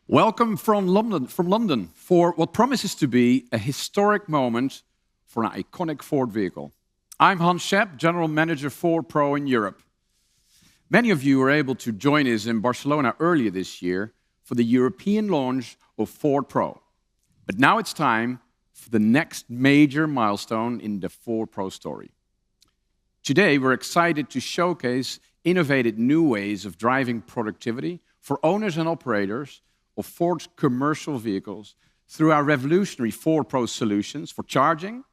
Welcome from London for what promises to be a historic moment for an iconic Ford vehicle. I'm Hans Schepp, General Manager Ford Pro in Europe. Many of you were able to join us in Barcelona earlier this year for the European launch of Ford Pro. But now it's time for the next major milestone in the Ford Pro story. Today, we're excited to showcase innovative new ways of driving productivity for owners and operators of Ford's commercial vehicles through our revolutionary Ford Pro solutions for charging,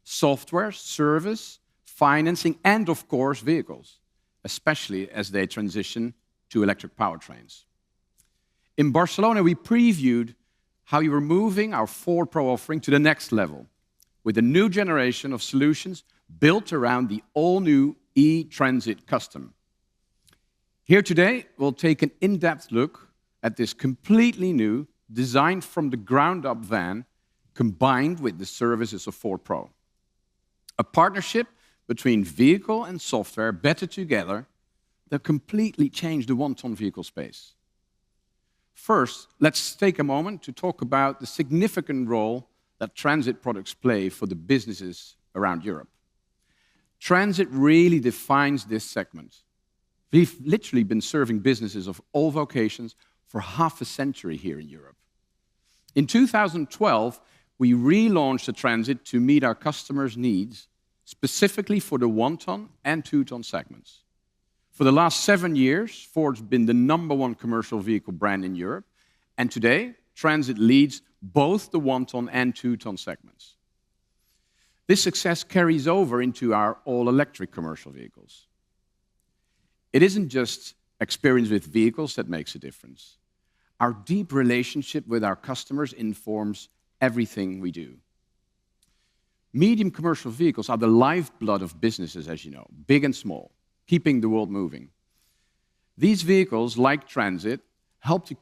software, service, financing, and of course, vehicles, especially as they transition to electric powertrains. In Barcelona, we previewed how we were moving our Ford Pro offering to the next level with a new generation of solutions built around the all-new ETransit Custom. Here today, we'll take an in-depth look at this completely new, designed from the ground-up van, combined with the services of Ford Pro. A partnership between vehicle and software better together that completely changed the one-ton vehicle space. First, let's take a moment to talk about the significant role that transit products play for the businesses around Europe. Transit really defines this segment. We've literally been serving businesses of all vocations for half a century here in Europe. In 2012, we relaunched the Transit to meet our customers' needs, specifically for the 1-ton and 2-ton segments. For the last 7 years, Ford's been the #1 commercial vehicle brand in Europe, and today, Transit leads both the 1-ton and 2-ton segments. This success carries over into our all-electric commercial vehicles. It isn't just experience with vehicles that makes a difference. Our deep relationship with our customers informs everything we do. Medium commercial vehicles are the lifeblood of businesses, as you know, big and small, keeping the world moving. These vehicles, like Transit, help to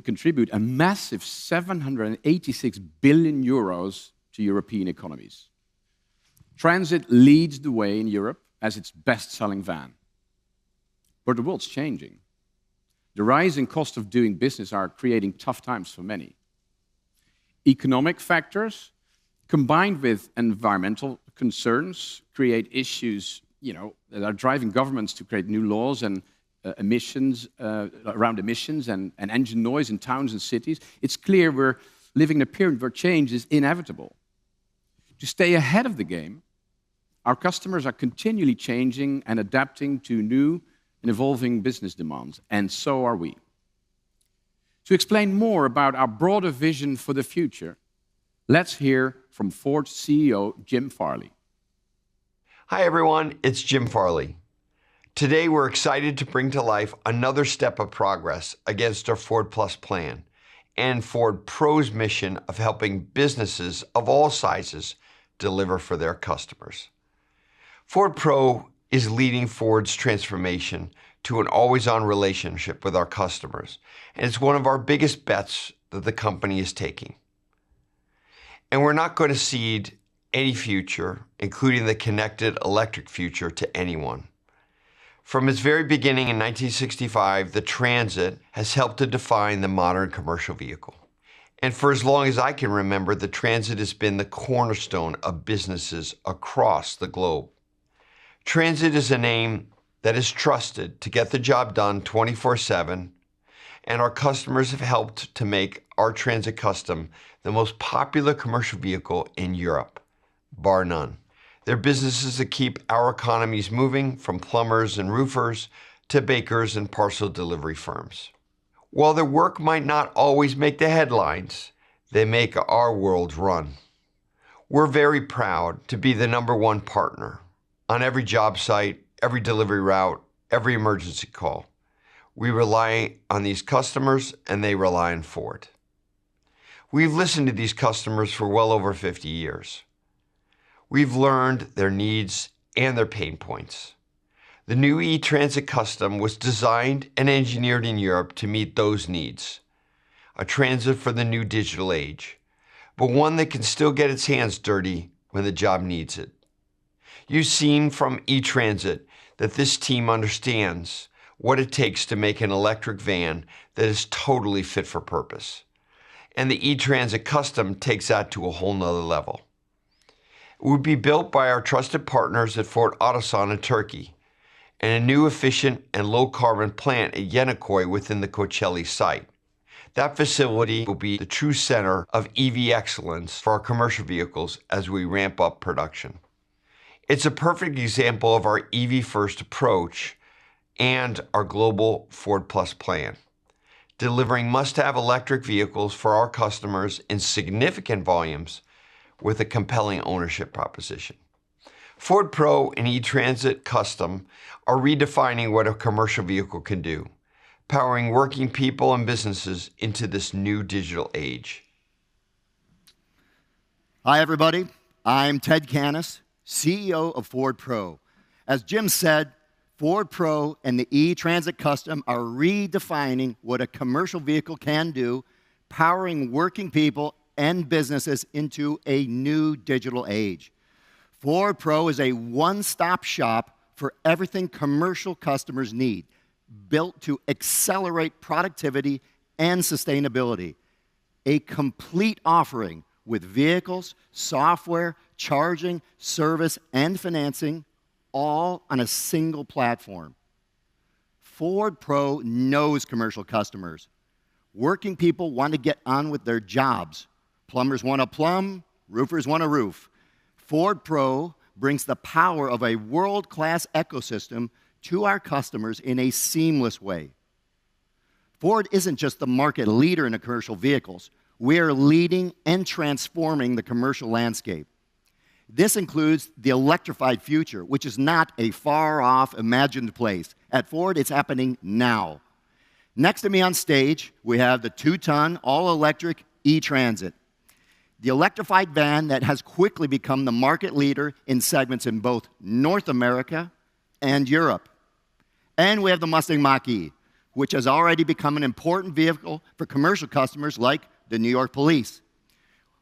contribute a massive 786 billion euros to European economies. Transit leads the way in Europe as its best-selling van. But the world's changing. The rising cost of doing business are creating tough times for many. Economic factors, combined with environmental concerns, create issues, that are driving governments to create new laws and emissions around emissions and engine noise in towns and cities. It's clear we're living in a period where change is inevitable. To stay ahead of the game, our customers are continually changing and adapting to new and evolving business demands, and so are we. To explain more about our broader vision for the future, let's hear from Ford CEO Jim Farley. Hi everyone, it's Jim Farley. Today we're excited to bring to life another step of progress against our Ford Plus plan and Ford Pro's mission of helping businesses of all sizes deliver for their customers. Ford Pro is leading Ford's transformation to an always-on relationship with our customers, and it's one of our biggest bets that the company is taking. And we're not going to cede any future, including the connected electric future, to anyone. From its very beginning in 1965, the Transit has helped to define the modern commercial vehicle. And for as long as I can remember, the Transit has been the cornerstone of businesses across the globe. Transit is a name that is trusted to get the job done 24/7, and our customers have helped to make our Transit Custom the most popular commercial vehicle in Europe, bar none. They're businesses that keep our economies moving, from plumbers and roofers to bakers and parcel delivery firms. While their work might not always make the headlines, they make our world run. We're very proud to be the #1 partner on every job site, every delivery route, every emergency call. We rely on these customers, and they rely on Ford. We've listened to these customers for well over 50 years. We've learned their needs and their pain points. The new ETransit Custom was designed and engineered in Europe to meet those needs. A transit for the new digital age, but one that can still get its hands dirty when the job needs it. You've seen from ETransit that this team understands what it takes to make an electric van that is totally fit for purpose. And the ETransit Custom takes that to a whole nother level. It would be built by our trusted partners at Ford Otosan in Turkey, and a new efficient and low-carbon plant at Yenikoi within the Kocaeli site. That facility will be the true center of EV excellence for our commercial vehicles as we ramp up production. It's a perfect example of our EV-first approach and our global Ford Plus plan, delivering must-have electric vehicles for our customers in significant volumes with a compelling ownership proposition. Ford Pro and ETransit Custom are redefining what a commercial vehicle can do, powering working people and businesses into this new digital age. Hi, everybody. I'm Ted Kanis, CEO of Ford Pro. As Jim said, Ford Pro and the ETransit Custom are redefining what a commercial vehicle can do, powering working people and businesses into a new digital age. Ford Pro is a one-stop shop for everything commercial customers need, built to accelerate productivity and sustainability. A complete offering with vehicles, software, charging, service, and financing, all on a single platform. Ford Pro knows commercial customers. Working people want to get on with their jobs. Plumbers want a plumb, roofers want a roof. Ford Pro brings the power of a world-class ecosystem to our customers in a seamless way. Ford isn't just the market leader in commercial vehicles. We are leading and transforming the commercial landscape. This includes the electrified future, which is not a far-off, imagined place. At Ford, it's happening now. Next to me on stage, we have the 2-ton, all-electric ETransit, the electrified van that has quickly become the market leader in segments in both North America and Europe. And we have the Mustang Mach-E, which has already become an important vehicle for commercial customers like the New York Police.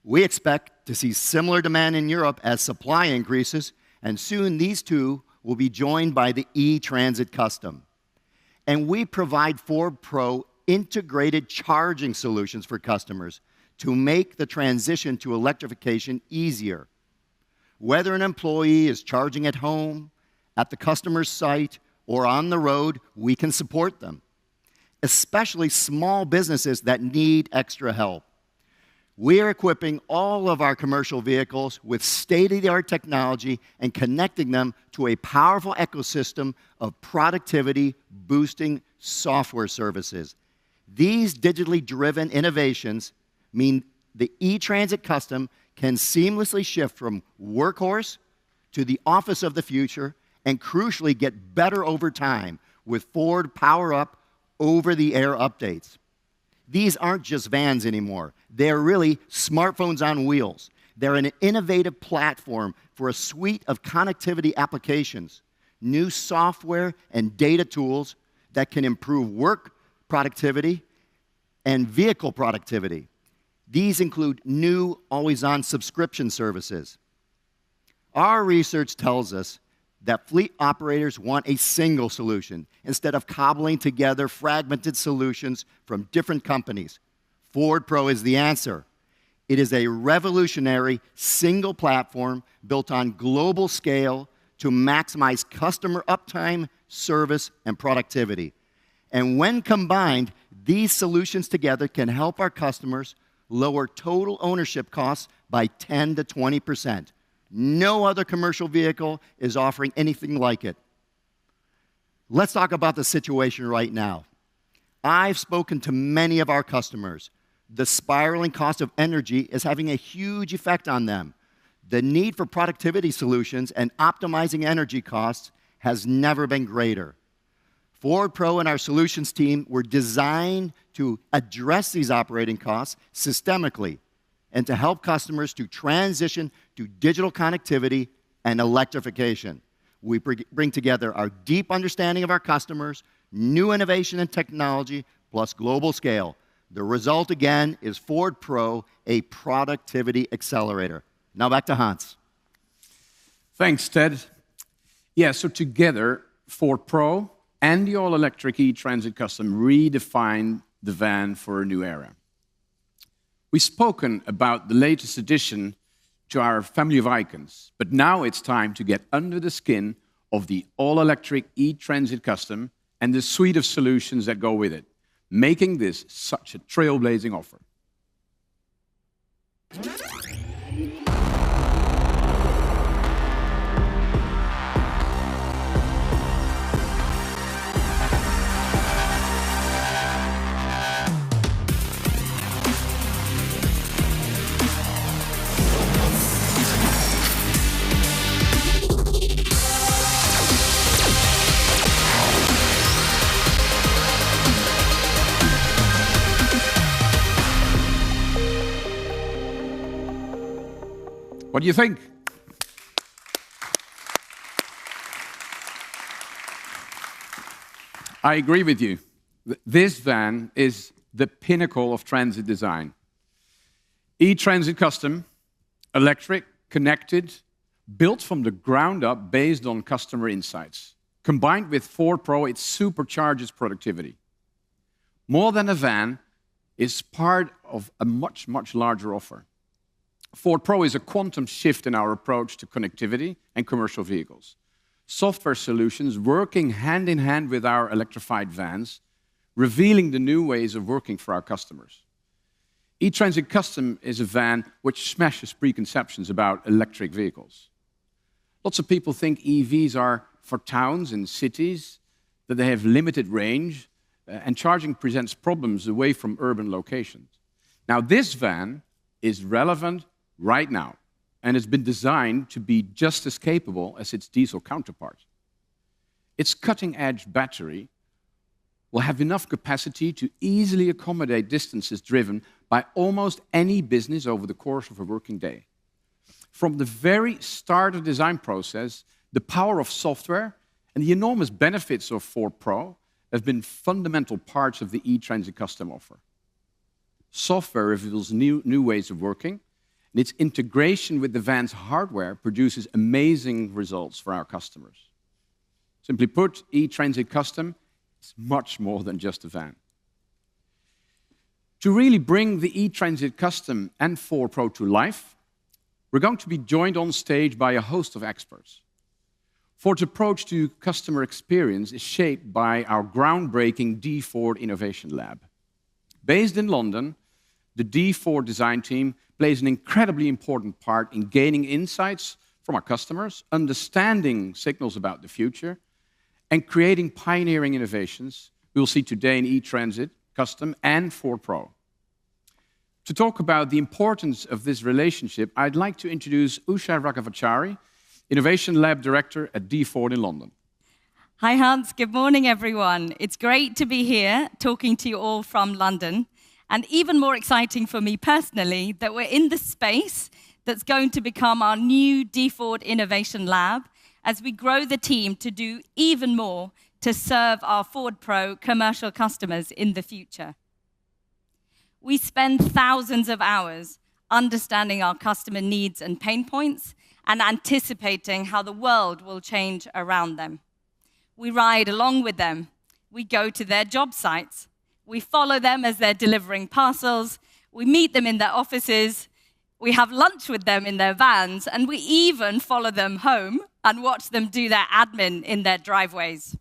We expect to see similar demand in Europe as supply increases, and soon these two will be joined by the ETransit Custom. And we provide Ford Pro integrated charging solutions for customers to make the transition to electrification easier. Whether an employee is charging at home, at the customer's site, or on the road, we can support them, especially small businesses that need extra help. We are equipping all of our commercial vehicles with state-of-the-art technology and connecting them to a powerful ecosystem of productivity-boosting software services. These digitally driven innovations mean the ETransit Custom can seamlessly shift from workhorse to the office of the future and crucially get better over time with Ford Power Up over-the-air updates. These aren't just vans anymore. They're really smartphones on wheels. They're an innovative platform for a suite of connectivity applications, new software and data tools that can improve work productivity and vehicle productivity. These include new always-on subscription services. Our research tells us that fleet operators want a single solution instead of cobbling together fragmented solutions from different companies. Ford Pro is the answer. It is a revolutionary single platform built on global scale to maximize customer uptime, service, and productivity. And when combined, these solutions together can help our customers lower total ownership costs by 10 to 20%. No other commercial vehicle is offering anything like it. Let's talk about the situation right now. I've spoken to many of our customers. The spiraling cost of energy is having a huge effect on them. The need for productivity solutions and optimizing energy costs has never been greater. Ford Pro and our solutions team were designed to address these operating costs systemically and to help customers to transition to digital connectivity and electrification. We bring together our deep understanding of our customers, new innovation and technology, plus global scale. The result, again, is Ford Pro, a productivity accelerator. Now back to Hans. Thanks, Ted. Yeah, so together, Ford Pro and the all-electric ETransit Custom redefine the van for a new era. We've spoken about the latest addition to our family of icons, but now it's time to get under the skin of the all-electric ETransit Custom and the suite of solutions that go with it, making this such a trailblazing offer. What do you think? I agree with you. This van is the pinnacle of transit design. ETransit Custom, electric, connected, built from the ground up based on customer insights. Combined with Ford Pro, it supercharges productivity. More than a van, is part of a much, much larger offer. Ford Pro is a quantum shift in our approach to connectivity and commercial vehicles. Software solutions working hand in hand with our electrified vans, revealing the new ways of working for our customers. ETransit Custom is a van which smashes preconceptions about electric vehicles. Lots of people think EVs are for towns and cities, that they have limited range, and charging presents problems away from urban locations. Now, this van is relevant right now, and it's been designed to be just as capable as its diesel counterpart. Its cutting-edge battery will have enough capacity to easily accommodate distances driven by almost any business over the course of a working day. From the very start of the design process, the power of software and the enormous benefits of Ford Pro have been fundamental parts of the ETransit Custom offer. Software reveals new ways of working, and its integration with the van's hardware produces amazing results for our customers. Simply put, ETransit Custom is much more than just a van. To really bring the ETransit Custom and Ford Pro to life, we're going to be joined on stage by a host of experts. Ford's approach to customer experience is shaped by our groundbreaking D-Ford Innovation Lab. Based in London, the D-Ford design team plays an incredibly important part in gaining insights from our customers, understanding signals about the future, and creating pioneering innovations we will see today in ETransit Custom and Ford Pro. To talk about the importance of this relationship, I'd like to introduce Usha Raghavachari, Innovation Lab Director at D-Ford in London. Hi, Hans. Good morning, everyone. It's great to be here talking to you all from London. And even more exciting for me personally, that we're in the space that's going to become our new D-Ford Innovation Lab as we grow the team to do even more to serve our Ford Pro commercial customers in the future. We spend thousands of hours understanding our customer needs and pain points and anticipating how the world will change around them. We ride along with them. We go to their job sites. We follow them as they're delivering parcels. We meet them in their offices. We have lunch with them in their vans. And we even follow them home and watch them do their admin in their driveways.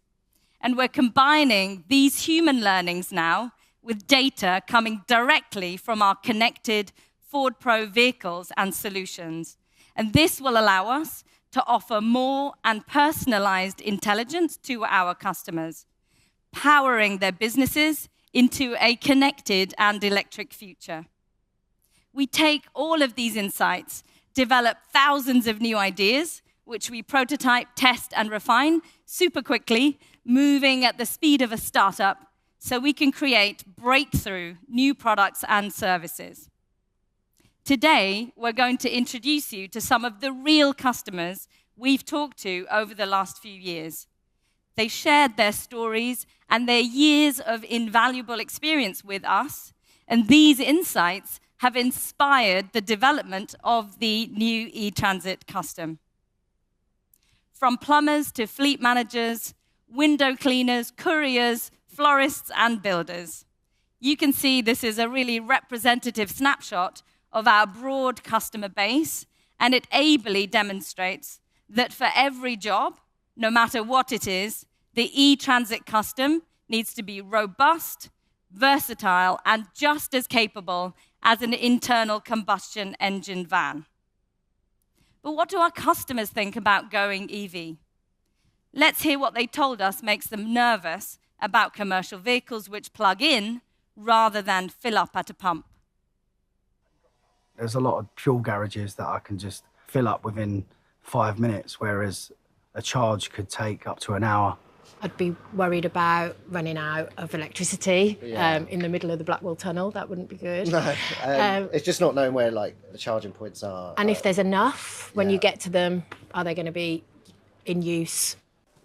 And we're combining these human learnings now with data coming directly from our connected Ford Pro vehicles and solutions. And this will allow us to offer more and personalized intelligence to our customers, powering their businesses into a connected and electric future. We take all of these insights, develop thousands of new ideas, which we prototype, test, and refine super quickly, moving at the speed of a startup, so we can create breakthrough new products and services. Today, we're going to introduce you to some of the real customers we've talked to over the last few years. They shared their stories and their years of invaluable experience with us, And these insights have inspired the development of the new ETransit Custom. From plumbers to fleet managers, window cleaners, couriers, florists, and builders. You can see this is a really representative snapshot of our broad customer base, and it ably demonstrates that for every job, no matter what it is, the ETransit Custom needs to be robust, versatile, and just as capable as an internal combustion engine van. But what do our customers think about going EV? Let's hear what they told us makes them nervous about commercial vehicles which plug in rather than fill up at a pump. There's a lot of fuel garages that I can just fill up within 5 minutes, whereas a charge could take up to an hour. I'd be worried about running out of electricity in the middle of the Blackwall Tunnel. That wouldn't be good. No, it's just not knowing where like the charging points are. And if there's enough, when you get to them, are they going to be in use?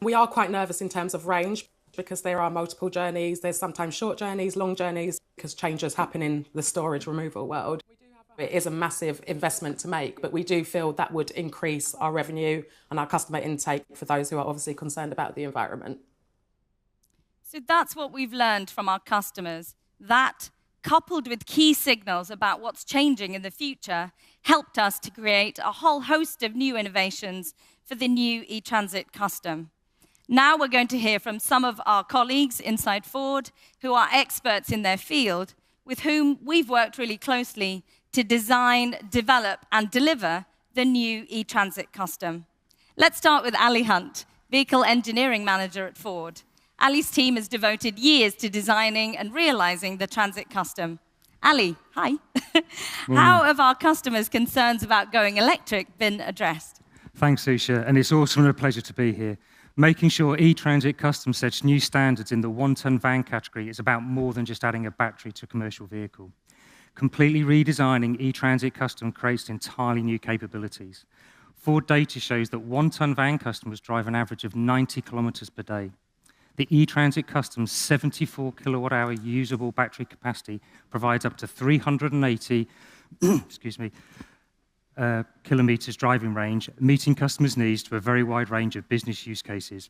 We are quite nervous in terms of range because there are multiple journeys. There's sometimes short journeys, long journeys, because changes happen in the storage removal world. It is a massive investment to make, but we do feel that would increase our revenue and our customer intake for those who are obviously concerned about the environment. So that's what we've learned from our customers. That, coupled with key signals about what's changing in the future, helped us to create a whole host of new innovations for the new ETransit Custom. Now we're going to hear from some of our colleagues inside Ford who are experts in their field, with whom we've worked really closely to design, develop, and deliver the new ETransit Custom. Let's start with Ali Hunt, Vehicle Engineering Manager at Ford. Ali's team has devoted years to designing and realizing the Transit Custom. Ali, hi. How have our customers' concerns about going electric been addressed? Thanks, Usha, and it's awesome and a pleasure to be here. Making sure ETransit Custom sets new standards in the one-ton van category is about more than just adding a battery to a commercial vehicle. Completely redesigning ETransit Custom creates entirely new capabilities. Ford data shows that one-ton van customers drive an average of 90 kilometers per day. The ETransit Custom's 74 kilowatt-hour usable battery capacity provides up to 380 kilometers driving range, meeting customers' needs to a very wide range of business use cases.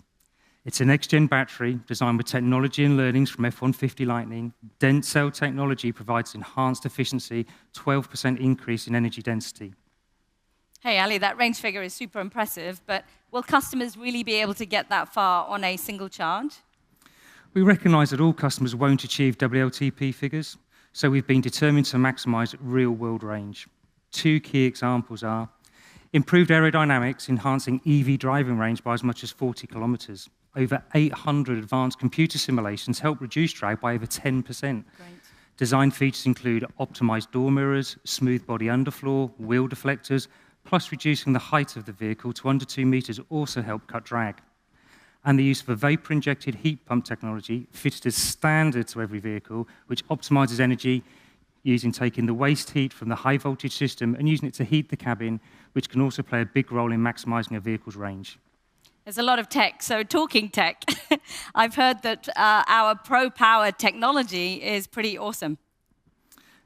It's a next-gen battery designed with technology and learnings from F-150 Lightning. Dense cell technology provides enhanced efficiency, 12% increase in energy density. Hey, Ali, that range figure is super impressive, but will customers really be able to get that far on a single charge? We recognise that all customers won't achieve WLTP figures, so we've been determined to maximise real-world range. Two key examples are improved aerodynamics, enhancing EV driving range by as much as 40 kilometres. Over 800 advanced computer simulations help reduce drag by over 10%. Great. Design features include optimised door mirrors, smooth body underfloor, wheel deflectors, plus reducing the height of the vehicle to under 2 metres also help cut drag. And the use of a vapor-injected heat pump technology fitted as standard to every vehicle, which optimises energy taking the waste heat from the high voltage system and using it to heat the cabin, which can also play a big role in maximising a vehicle's range. There's a lot of tech, so talking tech, I've heard that our Pro Power technology is pretty awesome.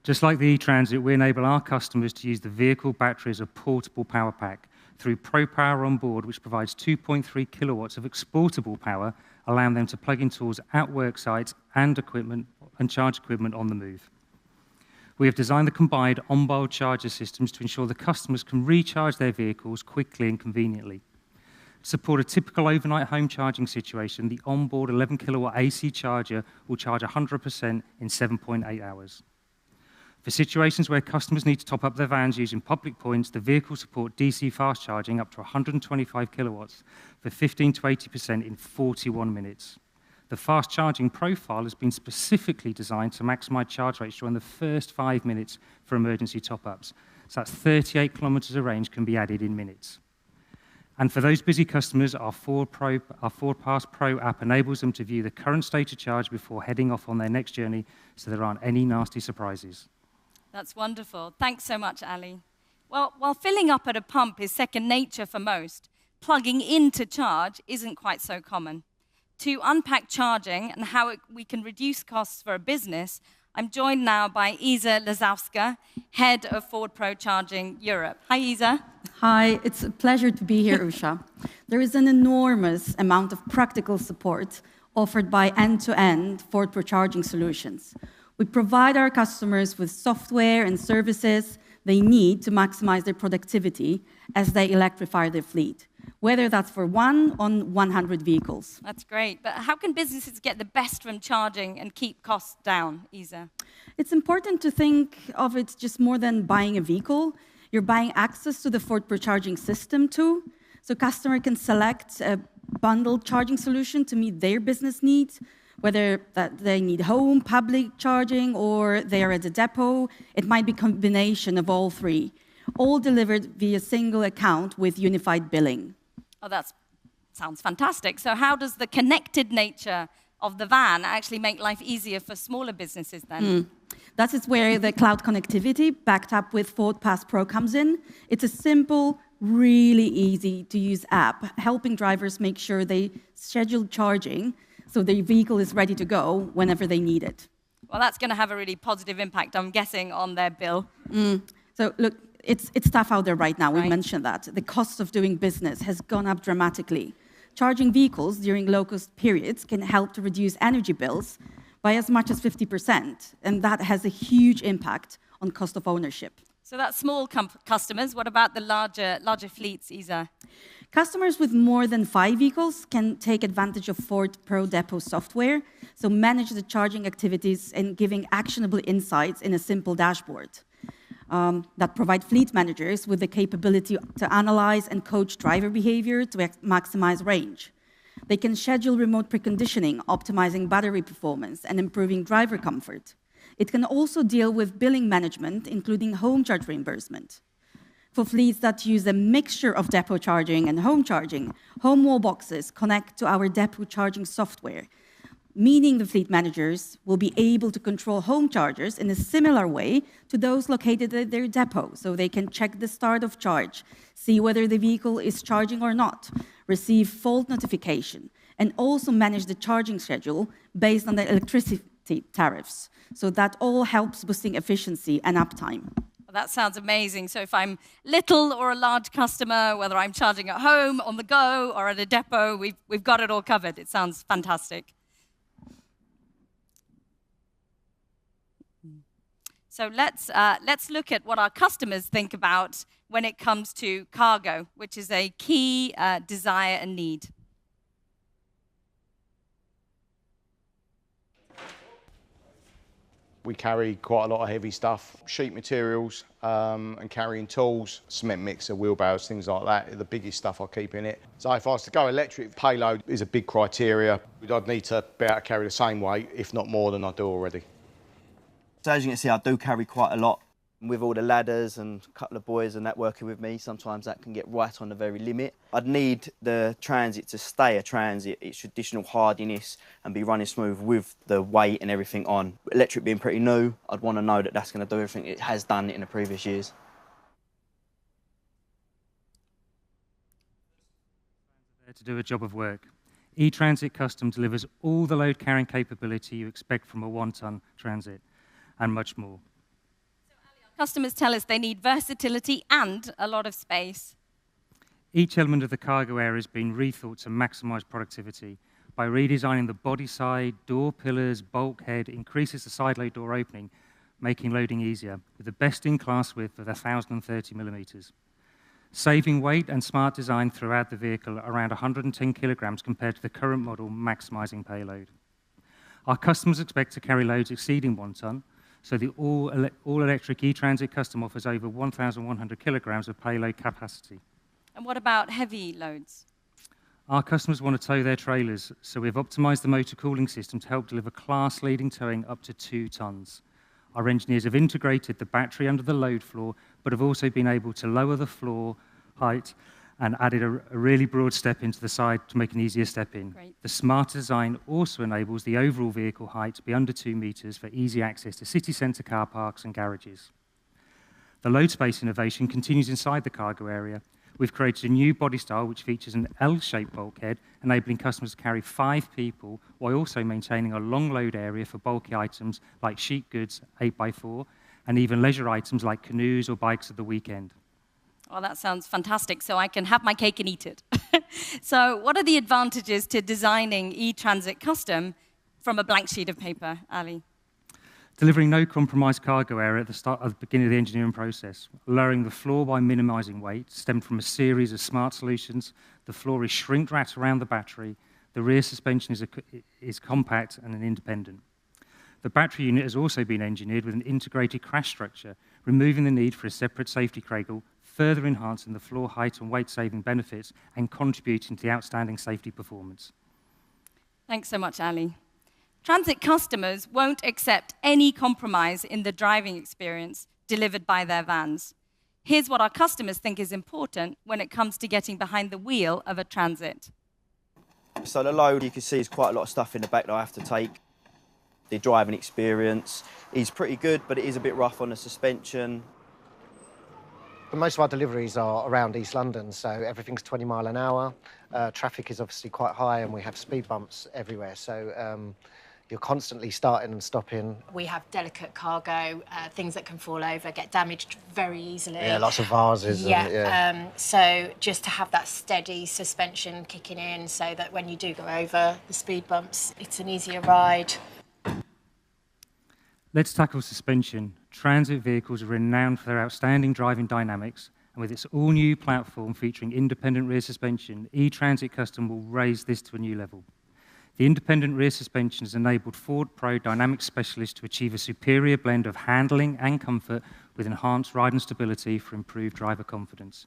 Just like the ETransit, we enable our customers to use the vehicle battery as a portable power pack through Pro Power on board, which provides 2.3 kilowatts of exportable power, allowing them to plug in tools at work sites and equipment and charge equipment on the move. We have designed the combined onboard charger systems to ensure the customers can recharge their vehicles quickly and conveniently. To support a typical overnight home charging situation, the onboard 11 kilowatt AC charger will charge 100% in 7.8 hours. For situations where customers need to top up their vans using public points, the vehicle support DC fast charging up to 125 kilowatts for 15 to 80% in 41 minutes. The fast charging profile has been specifically designed to maximize charge rates during the first 5 minutes for emergency top-ups. So that's 38 kilometers of range can be added in minutes. And for those busy customers, our Ford Pass Pro app enables them to view the current state of charge before heading off on their next journey, so there aren't any nasty surprises. That's wonderful. Thanks so much, Ali. Well, while filling up at a pump is second nature for most, plugging in to charge isn't quite so common. To unpack charging and how we can reduce costs for a business, I'm joined now by Isa Lazowska, Head of Ford Pro Charging Europe. Hi, Isa. Hi, it's a pleasure to be here, Usha. There is an enormous amount of practical support offered by end-to-end Ford Pro Charging solutions. We provide our customers with software and services they need to maximize their productivity as they electrify their fleet, whether that's for 1 on 100 vehicles. That's great. But how can businesses get the best from charging and keep costs down, Isa? It's important to think of it just more than buying a vehicle. You're buying access to the Ford Pro charging system too. So customer can select a bundled charging solution to meet their business needs, whether that they need home, public charging, or they are at a depot. It might be a combination of all three, all delivered via single account with unified billing. Oh, that sounds fantastic. So how does the connected nature of the van actually make life easier for smaller businesses then? That is where the cloud connectivity backed up with Ford Pass Pro comes in. It's a simple, really easy to use app, helping drivers make sure they schedule charging so their vehicle is ready to go whenever they need it. Well, that's going to have a really positive impact, I'm guessing, on their bill. So look, it's tough out there right now. We mentioned that. The cost of doing business has gone up dramatically. Charging vehicles during low-cost periods can help to reduce energy bills by as much as 50%, and that has a huge impact on cost of ownership. So that's small customers. What about the larger fleets, Isa? Customers with more than 5 vehicles can take advantage of Ford Pro Depot software, so manage the charging activities and giving actionable insights in a simple dashboard that provide fleet managers with the capability to analyze and coach driver behavior to maximize range. They can schedule remote preconditioning, optimizing battery performance and improving driver comfort. It can also deal with billing management, including home charge reimbursement. For fleets that use a mixture of depot charging and home charging, home wall boxes connect to our depot charging software, meaning the fleet managers will be able to control home chargers in a similar way to those located at their depot, so they can check the start of charge, see whether the vehicle is charging or not, receive fault notification, and also manage the charging schedule based on the electricity tariffs. So that all helps boosting efficiency and uptime. Well, that sounds amazing. So if I'm little or a large customer, whether I'm charging at home, on the go, or at a depot, we've got it all covered. It sounds fantastic. So let's look at what our customers think about when it comes to cargo, which is a key desire and need. We carry quite a lot of heavy stuff, sheet materials and carrying tools, cement mixer, wheelbarrows, things like that, the biggest stuff I keep in it. So if I was to go electric, payload is a big criteria. I'd need to be able to carry the same weight, if not more than I do already. So as you can see, I do carry quite a lot. With all the ladders and a couple of boys and that working with me, sometimes that can get right on the very limit. I'd need the Transit to stay a Transit, its traditional hardiness, and be running smooth with the weight and everything on. Electric being pretty new, I'd want to know that that's going to do everything it has done in the previous years. There to do a job of work. ETransit Custom delivers all the load carrying capability you expect from a 1-ton Transit, and much more. Customers tell us they need versatility and a lot of space. Each element of the cargo area has been rethought to maximize productivity. By redesigning the body side, door pillars, bulkhead, increases the side load door opening, making loading easier, with the best-in-class width of 1,030 millimeters. Saving weight and smart design throughout the vehicle, around 110 kilograms compared to the current model, maximizing payload. Our customers expect to carry loads exceeding 1 ton, so the all-electric ETransit Custom offers over 1,100 kilograms of payload capacity. And what about heavy loads? Our customers want to tow their trailers, so we've optimized the motor cooling system to help deliver class-leading towing up to 2 tons. Our engineers have integrated the battery under the load floor, but have also been able to lower the floor height and added a really broad step into the side to make an easier step in. Great. The smart design also enables the overall vehicle height to be under 2 meters for easy access to city centre car parks and garages. The load space innovation continues inside the cargo area. We've created a new body style which features an L-shaped bulkhead, enabling customers to carry 5 people while also maintaining a long load area for bulky items like sheet goods, 8x4, and even leisure items like canoes or bikes at the weekend. Well, that sounds fantastic, so I can have my cake and eat it. So what are the advantages to designing ETransit Custom from a blank sheet of paper, Ali? Delivering no compromise cargo area at the beginning of the engineering process. Lowering the floor by minimizing weight stemmed from a series of smart solutions. The floor is shrink-wrapped around the battery. The rear suspension is compact and independent. The battery unit has also been engineered with an integrated crash structure, removing the need for a separate safety cradle, further enhancing the floor height and weight-saving benefits and contributing to the outstanding safety performance. Thanks so much, Ali. Transit customers won't accept any compromise in the driving experience delivered by their vans. Here's what our customers think is important when it comes to getting behind the wheel of a Transit. So the load, you can see, is quite a lot of stuff in the back that I have to take. The driving experience is pretty good, but it is a bit rough on the suspension. Most of our deliveries are around East London, so everything's 20 mile an hour. Traffic is obviously quite high and we have speed bumps everywhere, so you're constantly starting and stopping. We have delicate cargo, things that can fall over, get damaged very easily. Yeah, lots of vases. Yeah, so just to have that steady suspension kicking in so that when you do go over the speed bumps, it's an easier ride. Let's tackle suspension. Transit vehicles are renowned for their outstanding driving dynamics, and with its all-new platform featuring independent rear suspension, ETransit Custom will raise this to a new level. The independent rear suspension has enabled Ford Pro Dynamics Specialists to achieve a superior blend of handling and comfort with enhanced ride and stability for improved driver confidence.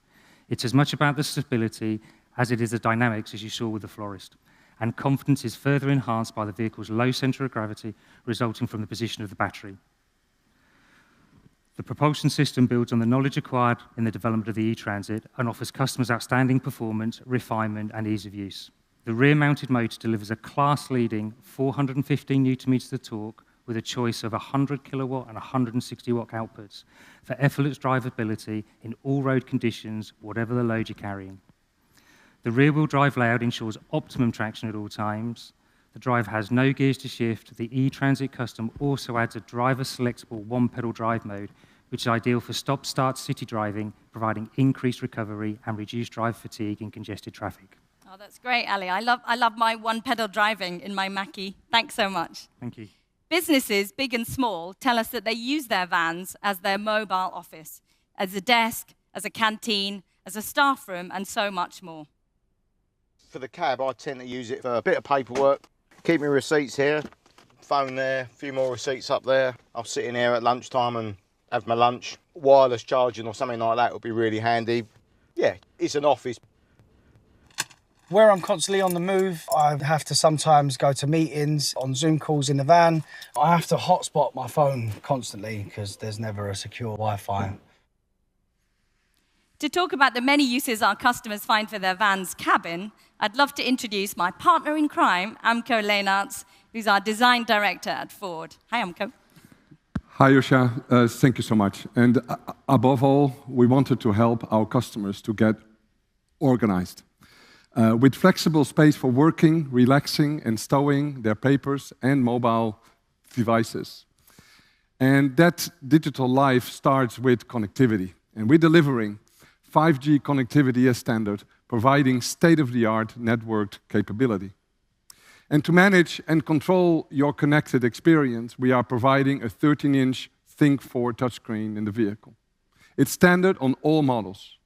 It's as much about the stability as it is the dynamics, as you saw with the Florist. And confidence is further enhanced by the vehicle's low centre of gravity, resulting from the position of the battery. The propulsion system builds on the knowledge acquired in the development of the ETransit and offers customers outstanding performance, refinement, and ease of use. The rear-mounted motor delivers a class-leading 415 newton-meters of torque with a choice of 100 kilowatt and 160 watt outputs for effortless drivability in all road conditions, whatever the load you're carrying. The rear-wheel drive layout ensures optimum traction at all times. The drive has no gears to shift. The ETransit Custom also adds a driver-selectable one-pedal drive mode, which is ideal for stop-start city driving, providing increased recovery and reduced drive fatigue in congested traffic. Oh, that's great, Ali. I love my one-pedal driving in my Mackie. Thanks so much. Thank you. Businesses, big and small, tell us that they use their vans as their mobile office, as a desk, as a canteen, as a staff room, and so much more. For the cab, I tend to use it for a bit of paperwork. Keep my receipts here, phone there, a few more receipts up there. I'll sit in here at lunchtime and have my lunch. Wireless charging or something like that would be really handy. Yeah, it's an office. Where I'm constantly on the move, I have to sometimes go to meetings on Zoom calls in the van. I have to hotspot my phone constantly because there's never a secure Wi-Fi. To talk about the many uses our customers find for their van's cabin, I'd love to introduce my partner in crime, Amco Leenaerts, who's our design director at Ford. Hi, Amco. Hi, Yosha. Thank you so much. And above all, we wanted to help our customers to get organized. With flexible space for working, relaxing, and stowing their papers and mobile devices. And that digital life starts with connectivity. And we're delivering 5G connectivity as standard, providing state-of-the-art networked capability. And to manage and control your connected experience, we are providing a 13-inch Think 4 touchscreen in the vehicle. It's standard on all models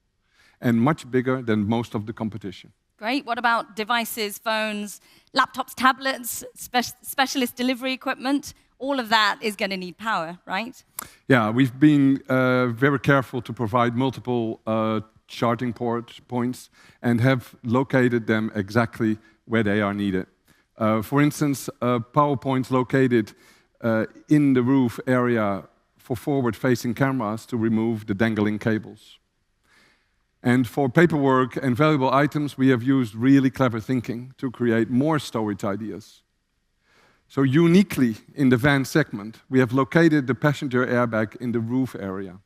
and much bigger than most of the competition. Great. What about devices, phones, laptops, tablets, specialist delivery equipment? All of that is going to need power, right? Yeah, we've been very careful to provide multiple charging points and have located them exactly where they are needed. For instance, power points located in the roof area for forward-facing cameras to remove the dangling cables. And for paperwork and valuable items, we have used really clever thinking to create more storage ideas. So uniquely in the van segment, we have located the passenger airbag in the roof area.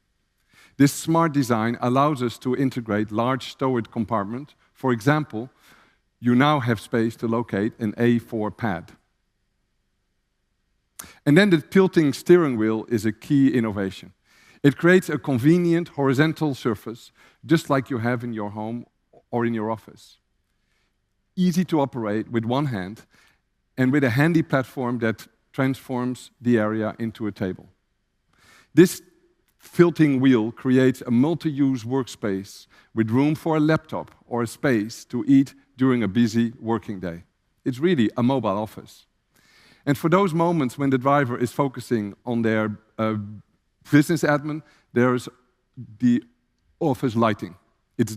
This smart design allows us to integrate large stowage compartments. For example, you now have space to locate an A4 pad. And then the tilting steering wheel is a key innovation. It creates a convenient horizontal surface, just like you have in your home or in your office. Easy to operate with one hand, and with a handy platform that transforms the area into a table. This tilting wheel creates a multi-use workspace with room for a laptop or a space to eat during a busy working day. It's really a mobile office. And for those moments when the driver is focusing on their business admin, there's the office lighting. It's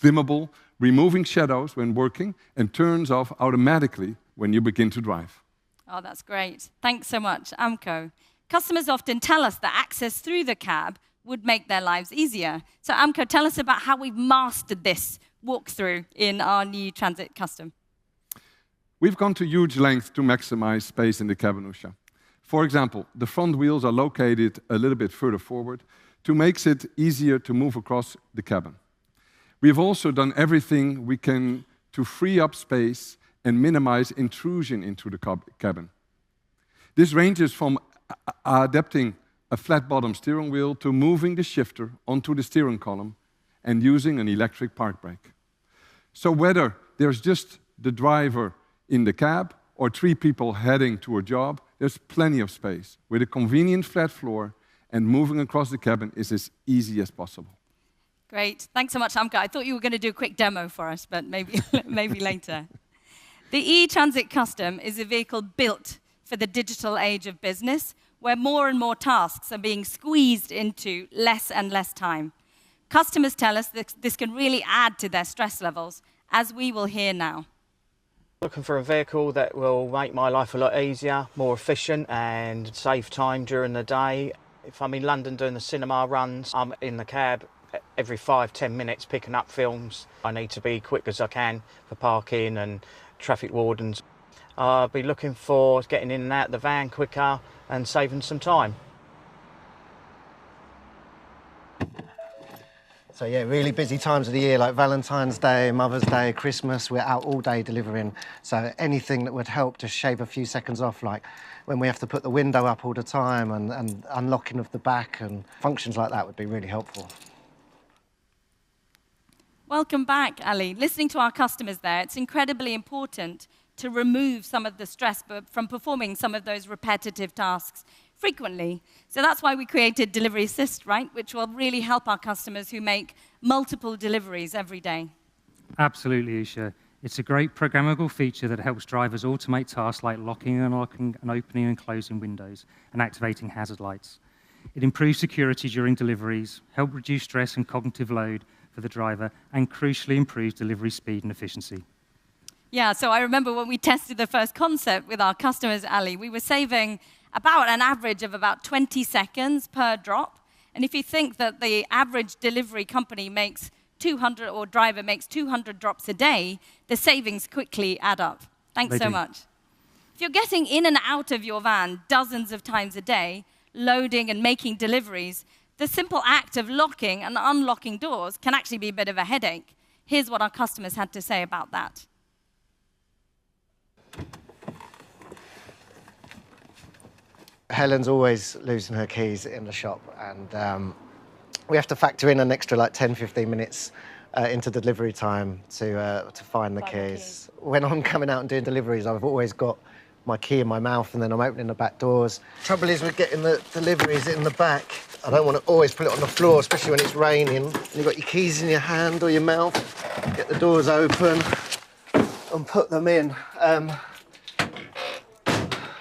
dimmable, removing shadows when working, and turns off automatically when you begin to drive. Oh, that's great. Thanks so much, Amco. Customers often tell us that access through the cab would make their lives easier. So Amco, tell us about how we've mastered this walkthrough in our new Transit Custom. We've gone to huge lengths to maximize space in the cabin, Usha. For example, the front wheels are located a little bit further forward to make it easier to move across the cabin. We've also done everything we can to free up space and minimize intrusion into the cabin. This ranges from adapting a flat-bottom steering wheel to moving the shifter onto the steering column and using an electric park brake. So whether there's just the driver in the cab or 3 people heading to a job, there's plenty of space. With a convenient flat floor, and moving across the cabin is as easy as possible. Great. Thanks so much, Amco. I thought you were going to do a quick demo for us, but maybe, maybe later. The ETransit Custom is a vehicle built for the digital age of business, where more and more tasks are being squeezed into less and less time. Customers tell us that this can really add to their stress levels, as we will hear now. Looking for a vehicle that will make my life a lot easier, more efficient, and save time during the day. If I'm in London doing the cinema runs, I'm in the cab every 5-10 minutes picking up films. I need to be quick as I can for parking and traffic wardens. I'll be looking for getting in and out of the van quicker and saving some time. So yeah, really busy times of the year, like Valentine's Day, Mother's Day, Christmas, we're out all day delivering. So anything that would help to shave a few seconds off, like when we have to put the window up all the time and unlocking of the back and functions like that would be really helpful. Welcome back, Ali. Listening to our customers there, it's incredibly important to remove some of the stress from performing some of those repetitive tasks frequently. So that's why we created Delivery Assist, right? Which will really help our customers who make multiple deliveries every day. Absolutely, Usha. It's a great programmable feature that helps drivers automate tasks like locking and unlocking and opening and closing windows and activating hazard lights. It improves security during deliveries, helps reduce stress and cognitive load for the driver, and crucially improves delivery speed and efficiency. Yeah, so I remember when we tested the first concept with our customers, Ali, we were saving about an average of about 20 seconds per drop. And if you think that the average delivery company makes 200, or driver makes 200 drops a day, the savings quickly add up. Thanks so much. If you're getting in and out of your van dozens of times a day, loading and making deliveries, the simple act of locking and unlocking doors can actually be a bit of a headache. Here's what our customers had to say about that. Helen's always losing her keys in the shop, and we have to factor in an extra like 10-15 minutes into delivery time to find the keys. When I'm coming out and doing deliveries, I've always got my key in my mouth and then I'm opening the back doors. Trouble is with getting the deliveries in the back, I don't want to always put it on the floor, especially when it's raining. And you've got your keys in your hand or your mouth, get the doors open and put them in.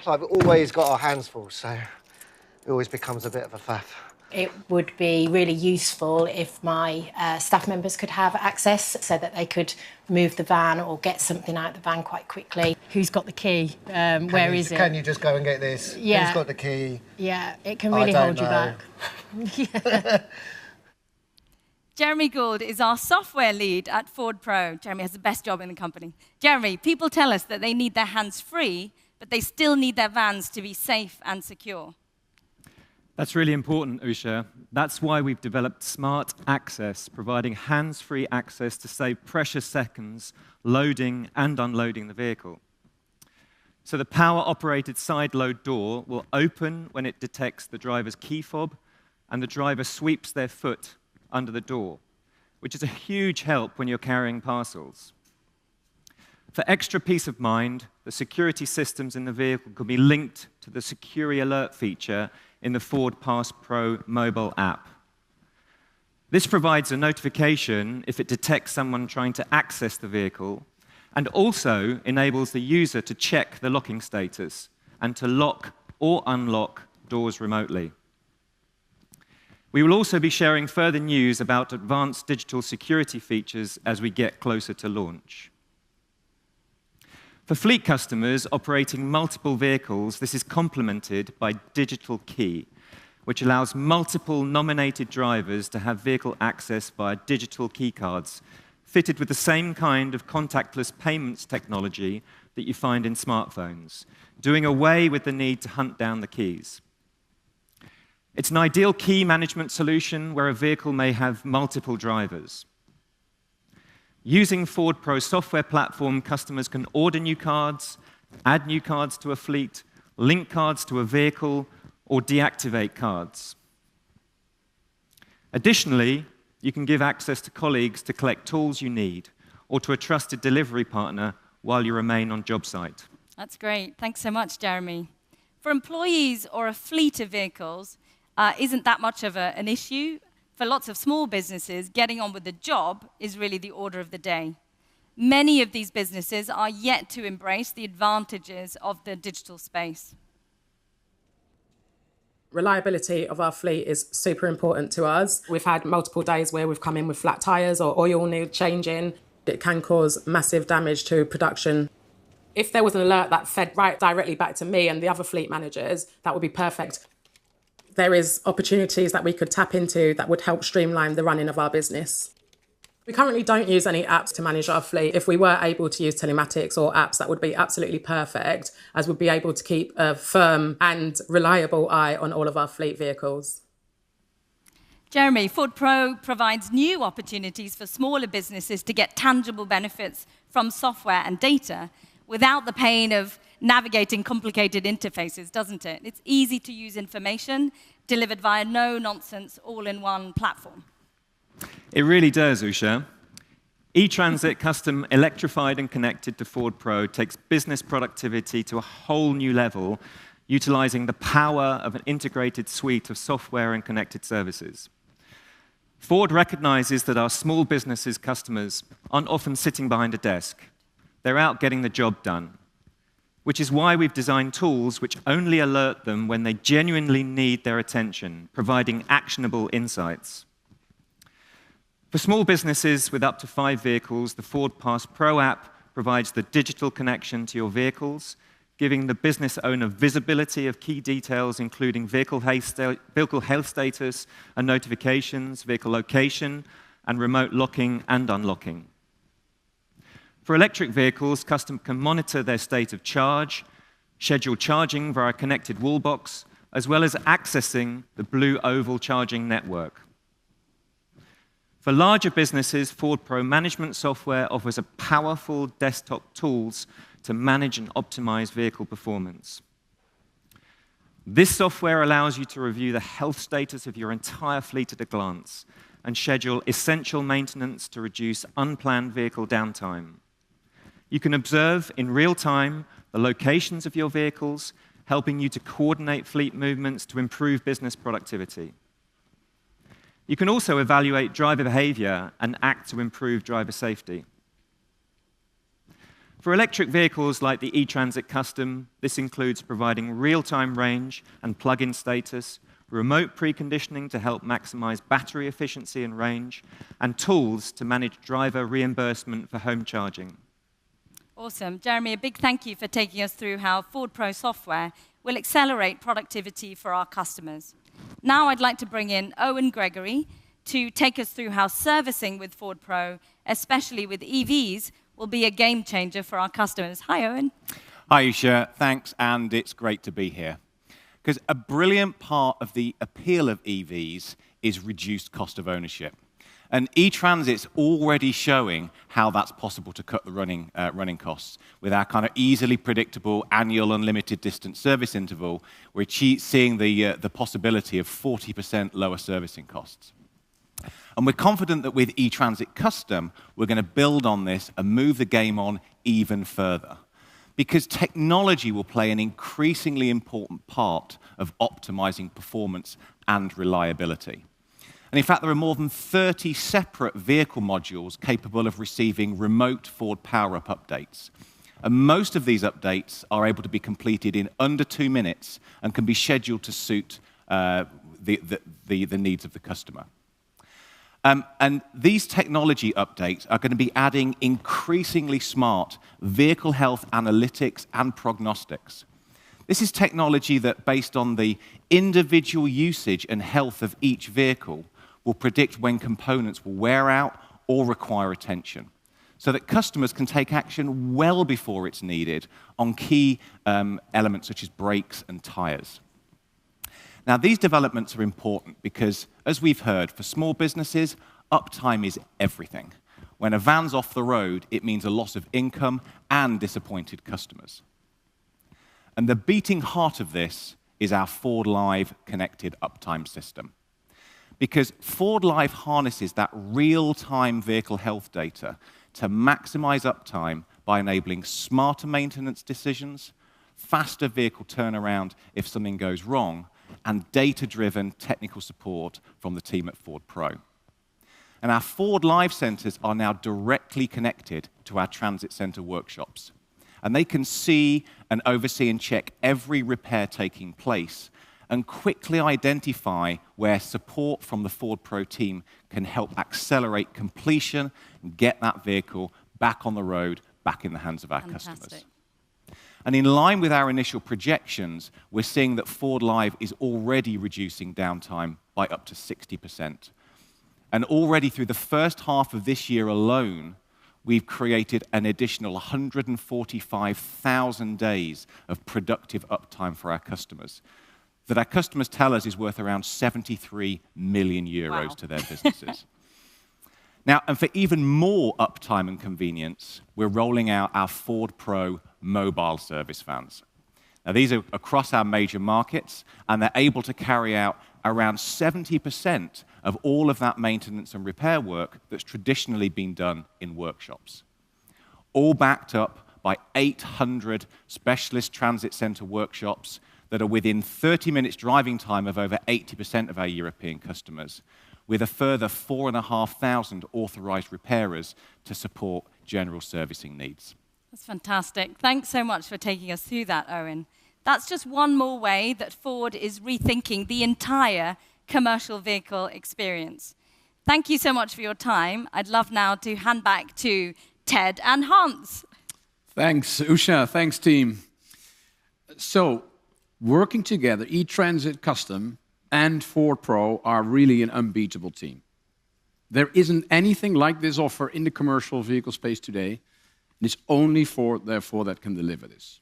Like, we've always got our hands full, so it always becomes a bit of a faff. It would be really useful if my staff members could have access so that they could move the van or get something out of the van quite quickly. Who's got the key? Where is it? Can you just go and get this? Yeah. Who's got the key? Yeah, it can really hold you back. Yeah. Jeremy Gould is our software lead at Ford Pro. Jeremy has the best job in the company. Jeremy, people tell us that they need their hands free, but they still need their vans to be safe and secure. That's really important, Usha. That's why we've developed Smart Access, providing hands-free access to save precious seconds loading and unloading the vehicle. So the power-operated side load door will open when it detects the driver's key fob, and the driver sweeps their foot under the door, which is a huge help when you're carrying parcels. For extra peace of mind, the security systems in the vehicle can be linked to the Security Alert feature in the Ford Pass Pro mobile app. This provides a notification if it detects someone trying to access the vehicle, and also enables the user to check the locking status and to lock or unlock doors remotely. We will also be sharing further news about advanced digital security features as we get closer to launch. For fleet customers operating multiple vehicles, this is complemented by Digital Key, which allows multiple nominated drivers to have vehicle access via digital key cards, fitted with the same kind of contactless payments technology that you find in smartphones, doing away with the need to hunt down the keys. It's an ideal key management solution where a vehicle may have multiple drivers. Using Ford Pro software platform, customers can order new cards, add new cards to a fleet, link cards to a vehicle, or deactivate cards. Additionally, you can give access to colleagues to collect tools you need, or to a trusted delivery partner while you remain on job site. That's great. Thanks so much, Jeremy. For employees or a fleet of vehicles, isn't that much of an issue. For lots of small businesses, getting on with the job is really the order of the day. Many of these businesses are yet to embrace the advantages of the digital space. Reliability of our fleet is super important to us. We've had multiple days where we've come in with flat tyres or oil need changing. It can cause massive damage to production. If there was an alert that fed right directly back to me and the other fleet managers, that would be perfect. There is opportunities that we could tap into that would help streamline the running of our business. We currently don't use any apps to manage our fleet. If we were able to use telematics or apps, that would be absolutely perfect, as we'd be able to keep a firm and reliable eye on all of our fleet vehicles. Jeremy, Ford Pro provides new opportunities for smaller businesses to get tangible benefits from software and data without the pain of navigating complicated interfaces, doesn't it? It's easy to use information delivered via no-nonsense, all-in-one platform. It really does, Usha. ETransit Custom Electrified and Connected to Ford Pro takes business productivity to a whole new level, utilizing the power of an integrated suite of software and connected services. Ford recognizes that our small businesses customers aren't often sitting behind a desk. They're out getting the job done, which is why we've designed tools which only alert them when they genuinely need their attention, providing actionable insights. For small businesses with up to 5 vehicles, the Ford Pass Pro app provides the digital connection to your vehicles, giving the business owner visibility of key details, including vehicle health status and notifications, vehicle location, and remote locking and unlocking. For electric vehicles, customers can monitor their state of charge, schedule charging via a connected wall box, as well as accessing the Blue Oval charging network. For larger businesses, Ford Pro management software offers a powerful desktop tools to manage and optimize vehicle performance. This software allows you to review the health status of your entire fleet at a glance and schedule essential maintenance to reduce unplanned vehicle downtime. You can observe in real time the locations of your vehicles, helping you to coordinate fleet movements to improve business productivity. You can also evaluate driver behavior and act to improve driver safety. For electric vehicles like the ETransit Custom, this includes providing real-time range and plug-in status, remote preconditioning to help maximize battery efficiency and range, and tools to manage driver reimbursement for home charging. Awesome. Jeremy, a big thank you for taking us through how Ford Pro software will accelerate productivity for our customers. Now I'd like to bring in Owen Gregory to take us through how servicing with Ford Pro, especially with EVs, will be a game changer for our customers. Hi, Owen. Hi, Usha. Thanks, and it's great to be here. Because a brilliant part of the appeal of EVs is reduced cost of ownership. And ETransit's already showing how that's possible to cut the running costs. With our kind of easily predictable annual unlimited distance service interval, we're seeing the possibility of 40% lower servicing costs. And we're confident that with ETransit Custom, we're going to build on this and move the game on even further. Because technology will play an increasingly important part of optimizing performance and reliability. And in fact, there are more than 30 separate vehicle modules capable of receiving remote Ford Power-Up updates. And most of these updates are able to be completed in under 2 minutes and can be scheduled to suit the needs of the customer. And these technology updates are going to be adding increasingly smart vehicle health analytics and prognostics. This is technology that, based on the individual usage and health of each vehicle, will predict when components will wear out or require attention, so that customers can take action well before it's needed on key elements such as brakes and tires. Now, these developments are important because, as we've heard, for small businesses, uptime is everything. When a van's off the road, it means a loss of income and disappointed customers. And the beating heart of this is our Ford Live connected uptime system. Because Ford Live harnesses that real-time vehicle health data to maximize uptime by enabling smarter maintenance decisions, faster vehicle turnaround if something goes wrong, and data-driven technical support from the team at Ford Pro. And our Ford Live centers are now directly connected to our transit center workshops. And they can see and oversee and check every repair taking place and quickly identify where support from the Ford Pro team can help accelerate completion and get that vehicle back on the road, back in the hands of our customers. And in line with our initial projections, we're seeing that Ford Live is already reducing downtime by up to 60%. And already through the first half of this year alone, we've created an additional 145,000 days of productive uptime for our customers, that our customers tell us is worth around 73 million euros to their businesses. Now, and for even more uptime and convenience, we're rolling out our Ford Pro mobile service vans. Now, these are across our major markets, and they're able to carry out around 70% of all of that maintenance and repair work that's traditionally been done in workshops. All backed up by 800 specialist transit center workshops that are within 30 minutes driving time of over 80% of our European customers, with a further 4,500 authorized repairers to support general servicing needs. That's fantastic. Thanks so much for taking us through that, Owen. That's just one more way that Ford is rethinking the entire commercial vehicle experience. Thank you so much for your time. I'd love now to hand back to Ted and Hans. Thanks, Usha. Thanks, team. So, working together, ETransit Custom and Ford Pro are really an unbeatable team. There isn't anything like this offer in the commercial vehicle space today, and it's only Ford, therefore, that can deliver this.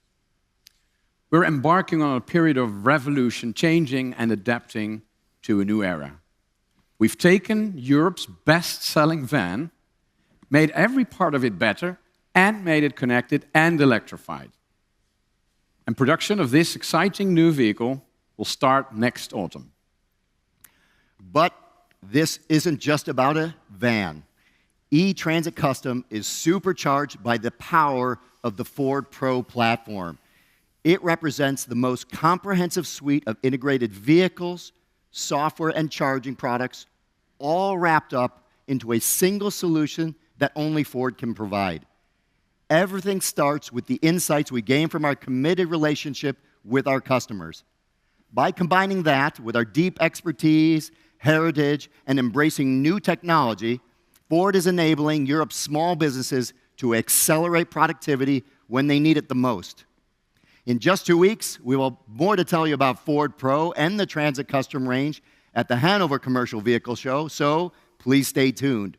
We're embarking on a period of revolution, changing and adapting to a new era. We've taken Europe's best-selling van, made every part of it better, and made it connected and electrified. And production of this exciting new vehicle will start next autumn. But this isn't just about a van. ETransit Custom is supercharged by the power of the Ford Pro platform. It represents the most comprehensive suite of integrated vehicles, software, and charging products, all wrapped up into a single solution that only Ford can provide. Everything starts with the insights we gain from our committed relationship with our customers. By combining that with our deep expertise, heritage, and embracing new technology, Ford is enabling Europe's small businesses to accelerate productivity when they need it the most. In just 2 weeks, we will have more to tell you about Ford Pro and the Transit Custom range at the Hanover Commercial Vehicle Show, so please stay tuned.